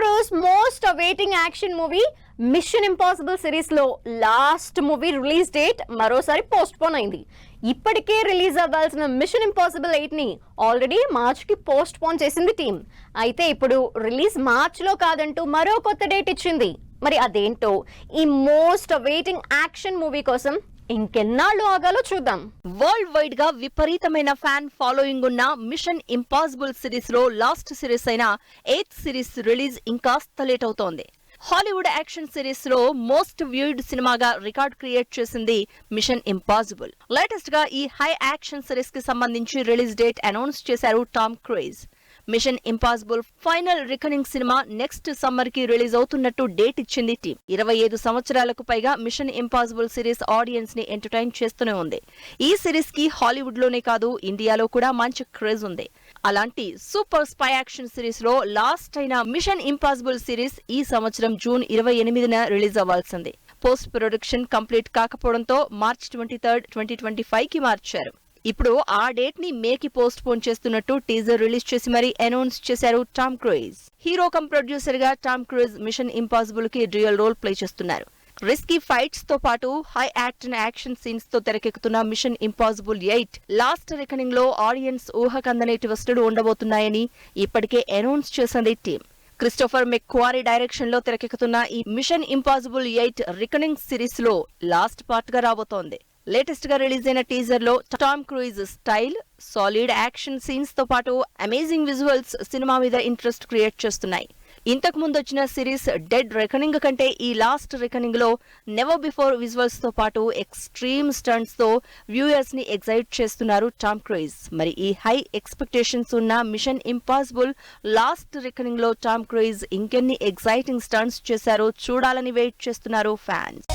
Cruise most awaiting action movie mission impossible series లో last movie release date మరోసారి postpone అయింది. ఇప్పటికే release అవ్వాల్సిన మిషన్ ఇంపాసిబుల్ 8 ని ఆల్రెడీ మార్చ్ కి పోస్ట్ పోన్ చేసింది టీం. అయితే ఇప్పుడు రిలీజ్ మార్చ్ లో కాదంటూ మరో కొత్త డేట్ ఇచ్చింది. మరి అదేంటో ఈ మోస్ట్ అవైటింగ్ యాక్షన్ మూవీ కోసం ఇంకెన్నాళ్ళు ఆగాలో చూద్దాం. వరల్డ్ వైడ్ గా విపరీతమైన ఫ్యాన్ ఫాలోయింగ్ ఉన్న మిషన్ ఇంపాసిబుల్ సిరీస్ లో లాస్ట్ సిరీస్ అయిన 8th సిరీస్ రిలీజ్ ఇంకాస్త లేట్ అవుతోంది. హాలీవుడ్ యాక్షన్ సిరీస్ లో మోస్ట్ వ్యూడ్ సినిమాగా రికార్డ్ క్రియేట్ చేసింది మిషన్ ఇంపాసిబుల్. లేటెస్ట్ గా ఈ హై యాక్షన్ సిరీస్ కి సంబంధించి రిలీజ్ డేట్ అనౌన్స్ చేశారు Tom Cruise. Machine impossible final reckoning cinema next summer కి రిలీజ్ అవుతున్నట్టు డేట్ ఇచ్చింది టీం. 25 సంవత్సరాలకు పైగా మిషన్ ఇంపాసిబుల్ సిరీస్ ఆడియన్స్ ని ఎంటర్టైన్ చేస్తూనే ఉంది. ఈ సిరీస్ కి హాలీవుడ్ లోనే కాదు ఇండియాలో కూడా మంచి క్రేజ్ ఉంది. అలాంటి సూపర్ స్పై యాక్షన్ సిరీస్ లో లాస్ట్ అయిన మిషన్ ఇంపాసిబుల్ సిరీస్ ఈ సంవత్సరం జూన్ 28న రిలీజ్ అవ్వాల్సింది. పోస్ట్ ప్రొడక్షన్ కంప్లీట్ కాకపోవడంతో మార్చ్ 23, 2025 కి మార్చారు. ఇప్పుడు ఆ డేట్ ని మేకి పోస్ట్ పోన్ చేస్తున్నట్టు టీజర్ రిలీజ్ చేసి మరీ అనౌన్స్ చేశారు Tom Cruise. Hero come producer గా టామ్ క్రూజ్ మిషన్ ఇంపాసిబుల్ కి డ్యూయల్ రోల్ ప్లే చేస్తున్నారు. రిస్కీ ఫైట్స్ తో పాటు హై యాక్షన్ సీన్స్ తో తెరకెక్కుతున్న మిషన్ ఇంపాసిబుల్ 8 లాస్ట్ రికనింగ్ లో ఆడియన్స్ ఊహకందని ట్విస్టులు ఉండబోతున్నాయని ఇప్పటికే అనౌన్స్ చేసింది టీం. క్రిస్టోఫర్ మెక్వారీ డైరెక్షన్ లో తెరకెక్కుతున్న ఈ మిషన్ ఇంపాసిబుల్ 8 రికనింగ్ సిరీస్ లో లాస్ట్ పార్ట్ గా రాబోతోంది. లేటెస్ట్ గా రిలీజ్ అయిన టీజర్ లో Tom cruise style, solid action scenes తో పాటు అమేజింగ్ విజువల్స్ సినిమా మీద ఇంట్రెస్ట్ క్రియేట్ చేస్తున్నాయి. ఇంతకు ముందు వచ్చిన సిరీస్ డెడ్ రికనింగ్ కంటే ఈ లాస్ట్ రికనింగ్ లో నెవర్ బిఫోర్ విజువల్స్ తో పాటు ఎక్స్ట్రీమ్ స్టంట్స్ తో వ్యూయర్స్ ని ఎక్సైట్ చేస్తున్నారు టామ్ క్రూజ్. మరి ఈ హై ఎక్స్పెక్టేషన్స్ ఉన్న మిషన్ ఇంపాసిబుల్ లాస్ట్ రికనింగ్ లో టామ్ క్రూజ్ ఇంకెన్ని ఎక్సైటింగ్ స్టంట్స్ చేశారో చూడాలని వెయిట్ చేస్తున్నారు ఫ్యాన్స్.